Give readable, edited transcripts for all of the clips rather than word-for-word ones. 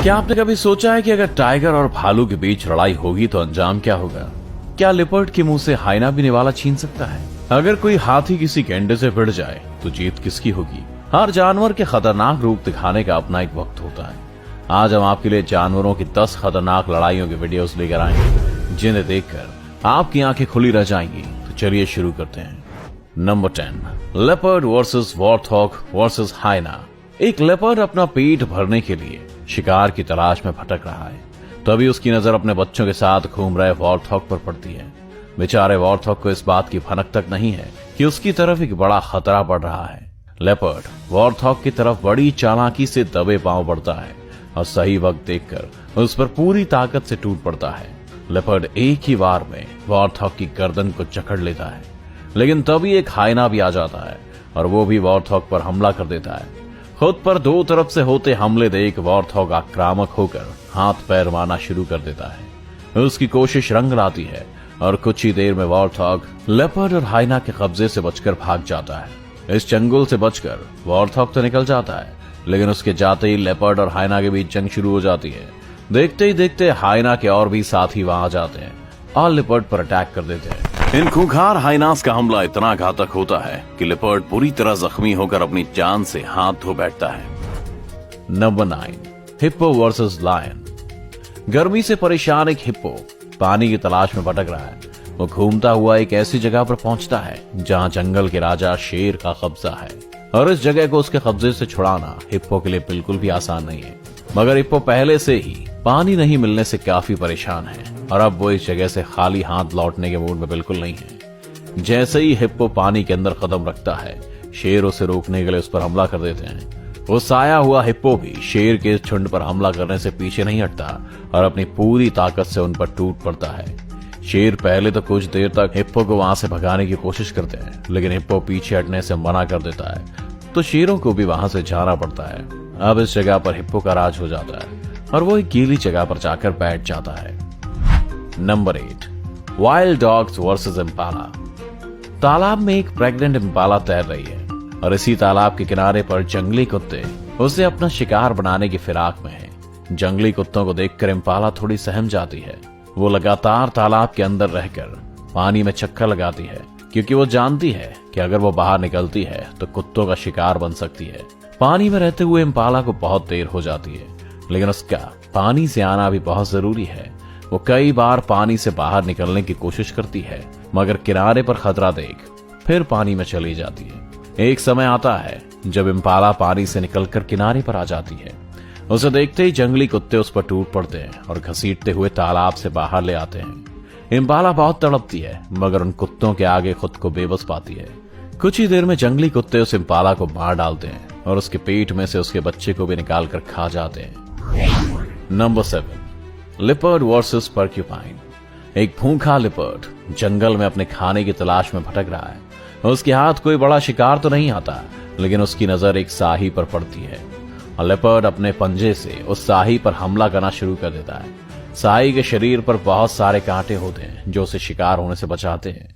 क्या आपने कभी सोचा है कि अगर टाइगर और भालू के बीच लड़ाई होगी तो अंजाम क्या होगा? क्या लेपर्ड के मुंह से हाइना भी निवाला छीन सकता है? अगर कोई हाथी किसी गेंडे से भिड़ जाए तो जीत किसकी होगी? हर जानवर के खतरनाक रूप दिखाने का अपना एक वक्त होता है। आज हम आपके लिए जानवरों की 10 खतरनाक लड़ाइयों की वीडियोस लेकर आएंगे, जिन्हें देखकर आपकी आंखें खुली रह जाएंगी। तो चलिए शुरू करते हैं। Number 10, leopard versus warthog versus hyena. एक लेपर्ड अपना पेट भरने के लिए शिकार की तलाश में भटक रहा है। तभी उसकी नजर अपने बच्चों के साथ घूम रहे वॉर्थॉग पर पड़ती है। बेचारे वॉर्थॉग को इस बात की भनक तक नहीं है कि उसकी तरफ एक बड़ा खतरा बढ़ रहा है। लेपर्ड वॉर्थॉग की तरफ बड़ी चालाकी से दबे पांव बढ़ता है और सही वक्त देखकर उस पर पूरी ताकत से टूट पड़ता है। लेपर्ड एक ही बार में वॉर्थॉग की गर्दन को जकड़ लेता है, लेकिन तभी एक हाइना भी आ जाता है और वो भी वॉर्थॉग पर हमला कर देता है। खुद पर दो तरफ से होते हमले देख वॉर्थॉग आक्रामक होकर हाथ पैर मारना शुरू कर देता है। उसकी कोशिश रंग लाती है और कुछ ही देर में वॉर्थॉग लेपर्ड और हाइना के कब्जे से बचकर भाग जाता है। इस चंगुल से बचकर वॉर्थॉग तो निकल जाता है, लेकिन उसके जाते ही लेपर्ड और हाइना के बीच जंग शुरू हो जाती है। देखते ही देखते हाइना के और भी साथी वहां आ जाते हैं और लेपर्ड पर अटैक कर देते हैं। इन खूंखार हाइनास का हमला इतना घातक होता है कि लेपर्ड पूरी तरह जख्मी होकर अपनी जान से हाथ धो बैठता है। Number 9, hippo versus lion. गर्मी से परेशान एक हिप्पो पानी की तलाश में भटक रहा है। वो घूमता हुआ एक ऐसी जगह पर पहुंचता है जहां जंगल के राजा शेर का कब्जा है, और इस जगह को उसके कब्जे से छुड़ाना हिप्पो के लिए बिल्कुल भी आसान नहीं है। मगर हिप्पो पहले से ही पानी नहीं मिलने से काफी परेशान है और अब वो इस जगह से खाली हाथ लौटने के मूड में बिल्कुल नहीं है। जैसे ही हिप्पो पानी के अंदर कदम रखता है, शेर उसे रोकने के लिए उस पर हमला कर देते हैं। वो साया हुआ हिप्पो भी शेर के इस झुंड पर हमला करने से पीछे नहीं हटता और अपनी पूरी ताकत से उन पर टूट पड़ता है। शेर पहले तो कुछ देर तक हिप्पो को वहां से भगाने की कोशिश करते हैं, लेकिन हिप्पो पीछे हटने से मना कर देता है, तो शेरों को भी वहां से जाना पड़ता है। अब इस जगह पर हिप्पो का राज हो जाता है और वो एक गीली जगह पर जाकर बैठ जाता है। Number 8, wild dogs versus Impala. तालाब में एक प्रेग्नेंट इम्पाला तैर रही है और इसी तालाब के किनारे पर जंगली कुत्ते उसे अपना शिकार बनाने की फिराक में हैं। जंगली कुत्तों को देखकर इम्पाला थोड़ी सहम जाती है। वो लगातार तालाब के अंदर रहकर पानी में चक्कर लगाती है, क्योंकि वो जानती है कि अगर वो बाहर निकलती है तो कुत्तों का शिकार बन सकती है। पानी में रहते हुए इम्पाला को बहुत देर हो जाती है, लेकिन उसका पानी से आना भी बहुत जरूरी है। वो कई बार पानी से बाहर निकलने की कोशिश करती है, मगर किनारे पर खतरा देख फिर पानी में चली जाती है। एक समय आता है जब इम्पाला पानी से निकलकर किनारे पर आ जाती है। उसे देखते ही जंगली कुत्ते उस पर टूट पड़ते हैं और घसीटते हुए तालाब से बाहर ले आते हैं। इम्पाला बहुत तड़पती है, मगर उन कुत्तों के आगे खुद को बेबस पाती है। कुछ ही देर में जंगली कुत्ते उस इम्पाला को मार डालते हैं और उसके पेट में से उसके बच्चे को भी निकाल कर खा जाते हैं। Number 7, leopard versus porcupine. एक भूखा लेपर्ड जंगल में अपने खाने की तलाश में भटक रहा है। उसके हाथ कोई बड़ा शिकार तो नहीं आता, लेकिन उसकी नजर एक साही पर पड़ती है और लेपर्ड अपने पंजे से उस साही पर हमला करना शुरू कर देता है। साही के शरीर पर बहुत सारे कांटे होते हैं जो उसे शिकार होने से बचाते हैं।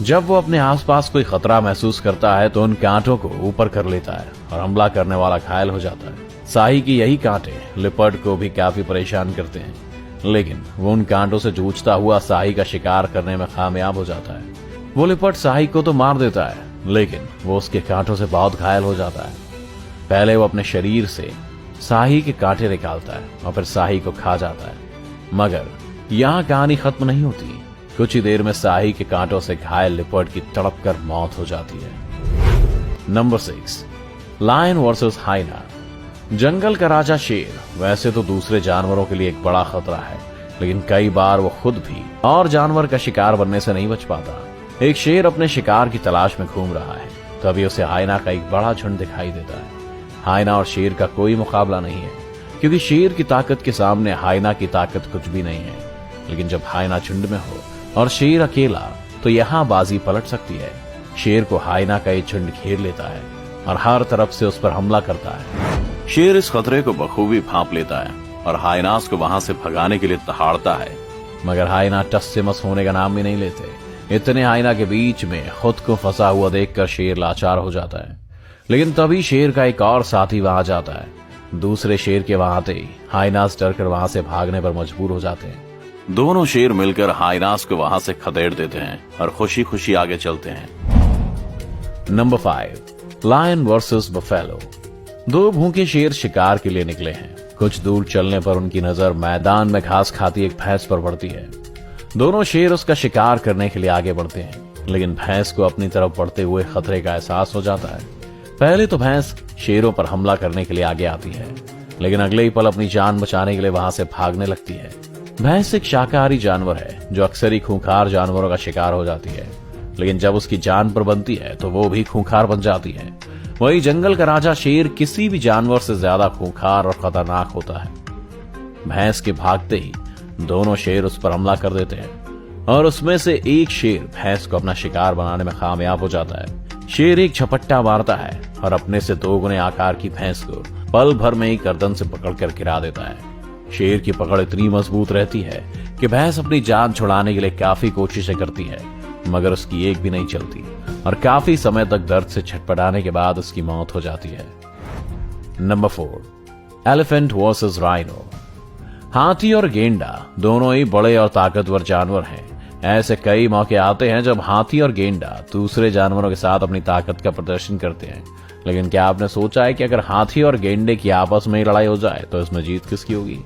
जब वो अपने आसपास कोई खतरा महसूस करता है तो उन कांटों को ऊपर कर लेता है और हमला करने वाला घायल हो जाता है। साही की यही कांटे लेपर्ड को भी काफी परेशान करते हैं, लेकिन वो उन कांटों से जूझता हुआ साही का शिकार करने में कामयाब हो जाता है। वो लेपर्ड साही को तो मार देता है, लेकिन वो उसके कांटों से बहुत घायल हो जाता है। पहले वो अपने शरीर से साही के कांटे निकालता है और फिर साही को खा जाता है, मगर यहाँ कहानी खत्म नहीं होती। कुछ ही देर में साही के कांटों से घायल लेपर्ड की तड़प कर मौत हो जाती है। Number 6, lion versus hyena. जंगल का राजा शेर वैसे तो दूसरे जानवरों के लिए एक बड़ा खतरा है, लेकिन कई बार वो खुद भी और जानवर का शिकार बनने से नहीं बच पाता। एक शेर अपने शिकार की तलाश में घूम रहा है, तभी उसे हाइना का एक बड़ा झुंड दिखाई देता है। हाइना और शेर का कोई मुकाबला नहीं है, क्योंकि शेर की ताकत के सामने हाइना की ताकत कुछ भी नहीं है। लेकिन जब हाइना झुंड में हो और शेर अकेला, तो यहाँ बाजी पलट सकती है। शेर को हाइना का एक झुंड घेर लेता है और हर तरफ से उस पर हमला करता है। शेर इस खतरे को बखूबी भांप लेता है और हाइनास को वहां से भगाने के लिए दहाड़ता है, मगर हाइना टस से मस होने का नाम भी नहीं लेते। इतने हाइना के बीच में खुद को फंसा हुआ देखकर शेर लाचार हो जाता है। लेकिन तभी शेर का एक और साथी वहां जाता है दूसरे शेर के वहां आते ही हाइनास डरकर वहां से भागने पर मजबूर हो जाते हैं। दोनों शेर मिलकर हाइनास को वहां से खदेड़ देते हैं और खुशी खुशी आगे चलते हैं। Number 5, lion versus buffalo. दो भूखे शेर शिकार के लिए निकले हैं। कुछ दूर चलने पर उनकी नजर मैदान में घास खाती एक भैंस पर पड़ती है। दोनों शेर उसका शिकार करने के लिए आगे बढ़ते हैं, लेकिन भैंस को अपनी तरफ बढ़ते हुए खतरे का एहसास हो जाता है। पहले तो भैंस शेरों पर हमला करने के लिए आगे आती है, लेकिन अगले ही पल अपनी जान बचाने के लिए वहां से भागने लगती है। भैंस एक शाकाहारी जानवर है जो अक्सर ही खूंखार जानवरों का शिकार हो जाती है, लेकिन जब उसकी जान पर बनती है तो वो भी खूंखार बन जाती है। वही जंगल का राजा शेर किसी भी जानवर से ज्यादा खूंखार और खतरनाक होता है। भैंस के भागते ही दोनों शेर उस पर हमला कर देते हैं और उसमें से एक शेर भैंस को अपना शिकार बनाने में कामयाब हो जाता है। शेर एक झपट्टा मारता है और अपने से दोगुने आकार की भैंस को पल भर में ही गर्दन से पकड़कर गिरा देता है। शेर की पकड़ इतनी मजबूत रहती है कि भैंस अपनी जान छुड़ाने के लिए काफी कोशिशें करती है, मगर उसकी एक भी नहीं चलती और काफी समय तक दर्द से छटपटाने के बाद उसकी मौत हो जाती है। Number 4, elephant versus rhino. हाथी और गेंडा दोनों ही बड़े और ताकतवर जानवर हैं। ऐसे कई मौके आते हैं जब हाथी और गेंडा दूसरे जानवरों के साथ अपनी ताकत का प्रदर्शन करते हैं, लेकिन क्या आपने सोचा है कि अगर हाथी और गेंडे की आपस में ही लड़ाई हो जाए तो इसमें जीत किसकी होगी?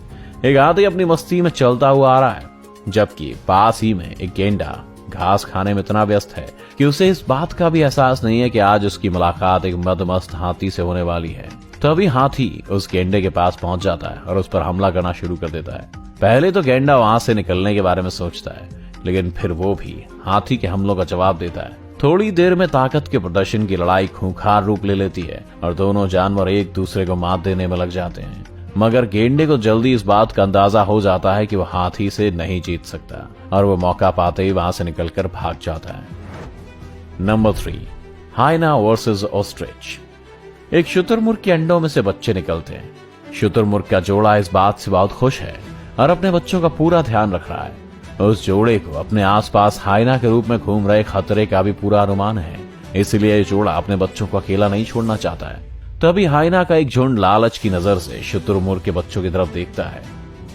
एक हाथी अपनी मस्ती में चलता हुआ आ रहा है, जबकि पास ही में एक गेंडा घास खाने में इतना व्यस्त है कि उसे इस बात का भी एहसास नहीं है कि आज उसकी मुलाकात एक मदमस्त हाथी से होने वाली है। तभी हाथी उस गेंडे के पास पहुंच जाता है और उस पर हमला करना शुरू कर देता है। पहले तो गेंडा वहां से निकलने के बारे में सोचता है, लेकिन फिर वो भी हाथी के हमलों का जवाब देता है। थोड़ी देर में ताकत के प्रदर्शन की लड़ाई खूंखार रूप ले लेती है और दोनों जानवर एक दूसरे को मात देने में लग जाते हैं, मगर गेंडे को जल्दी इस बात का अंदाजा हो जाता है कि वह हाथी से नहीं जीत सकता और वो मौका पाते ही वहां से निकलकर भाग जाता है। Number 3, hyena versus ostrich. एक शुतुरमुर्ग के अंडों में से बच्चे निकलते हैं। शुतुरमुर्ग का जोड़ा इस बात से बहुत खुश है और अपने बच्चों का पूरा ध्यान रख रहा है। उस जोड़े को अपने आसपास हाइना के रूप में घूम रहे खतरे का भी पूरा अनुमान है, इसलिए ये जोड़ा अपने बच्चों को अकेला नहीं छोड़ना चाहता है। तभी हाइना का एक झुंड लालच की नजर से शुतुरमुर्ग के बच्चों की तरफ देखता है।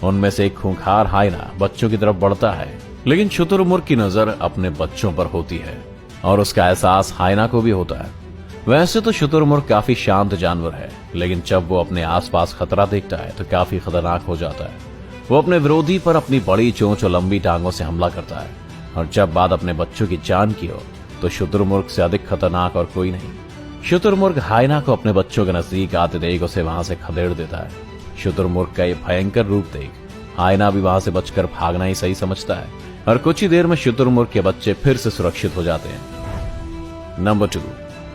उनमें से एक खूंखार हाइना बच्चों की तरफ बढ़ता है, लेकिन शुतुरमुर्ग की नजर अपने बच्चों पर होती है और उसका एहसास हाइना को भी होता है। वैसे तो शुतुरमुर्ग काफी शांत जानवर है, लेकिन जब वो अपने आसपास खतरा देखता है तो काफी खतरनाक हो जाता है। वो अपने विरोधी पर अपनी बड़ी चोंच और लंबी टांगों से हमला करता है, और जब बात अपने बच्चों की जान की हो तो शुतुरमुर्ग से अधिक खतरनाक और कोई नहीं। शुतुरमुर्ग हाइना को अपने बच्चों के नजदीक आते देख उसे वहां से खदेड़ देता है। शुतुरमुर्ग का ये भयंकर रूप देख हाइना भी वहां से बचकर भागना ही सही समझता है और कुछ ही देर में शुतुरमुर्ग के बच्चे फिर से सुरक्षित हो जाते हैं। Number 2,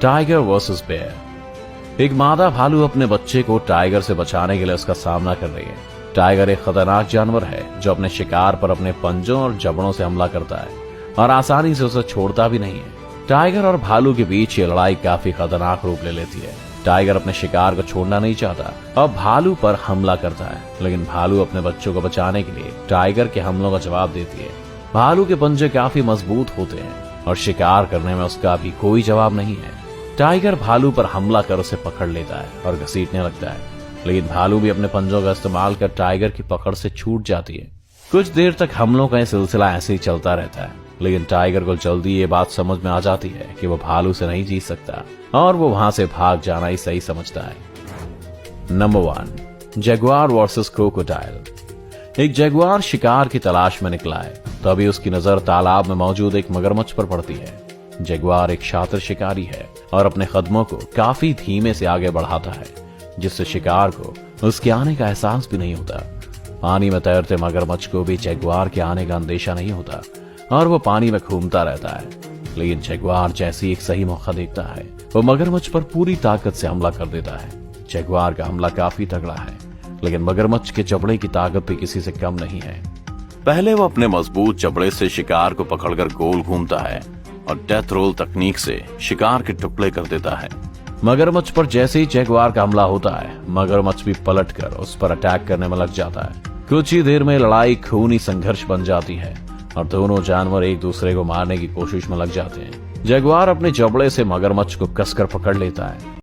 tiger versus bear. एक मादा भालू अपने बच्चे को टाइगर से बचाने के लिए उसका सामना कर रही है। टाइगर एक खतरनाक जानवर है जो अपने शिकार पर अपने पंजों और जबड़ों से हमला करता है और आसानी से उसे छोड़ता भी नहीं है। टाइगर और भालू के बीच ये लड़ाई काफी खतरनाक रूप ले लेती है। टाइगर अपने शिकार को छोड़ना नहीं चाहता और भालू पर हमला करता है, लेकिन भालू अपने बच्चों को बचाने के लिए टाइगर के हमलों का जवाब देती है। भालू के पंजे काफी मजबूत होते हैं और शिकार करने में उसका भी कोई जवाब नहीं है। टाइगर भालू पर हमला कर उसे पकड़ लेता है और घसीटने लगता है, लेकिन भालू भी अपने पंजों का इस्तेमाल कर टाइगर की पकड़ से छूट जाती है। कुछ देर तक हमलों का यह सिलसिला ऐसे ही चलता रहता है, लेकिन टाइगर को जल्दी ये बात समझ में आ जाती है कि वो भालू से नहीं जीत सकता और वो वहां से भाग जाना ही सही समझता है। Number 1, Jaguar versus crocodile. एक जगुआर शिकार की तलाश में निकला है, तभी उसकी नजर तालाब में मौजूद एक मगरमच्छ पर पड़ती है। जगुआर एक शातिर शिकारी है और अपने कदमों को काफी धीमे से आगे बढ़ाता है, जिससे शिकार को उसके आने का एहसास भी नहीं होता। पानी में तैरते मगरमच्छ को भी जगुआर के आने का अंदेशा नहीं होता और वो पानी में घूमता रहता है, लेकिन जगुआर जैसी एक सही मौका देखता है वो मगरमच्छ पर पूरी ताकत से हमला कर देता है। जगुआर का हमला काफी तगड़ा है, लेकिन मगरमच्छ के जबड़े की ताकत भी किसी से कम नहीं है। पहले वो अपने मजबूत जबड़े से शिकार को पकड़कर गोल घूमता है और डेथ रोल तकनीक से शिकार के टुकड़े कर देता है। मगरमच्छ पर जैसे ही जगुआर का हमला होता है, मगरमच्छ भी पलटकर उस पर अटैक करने में लग जाता है। कुछ ही देर में लड़ाई खूनी संघर्ष बन जाती है और दोनों जानवर एक दूसरे को मारने की कोशिश में लग जाते हैं। जगुआर अपने जबड़े से मगरमच्छ को कसकर पकड़ लेता है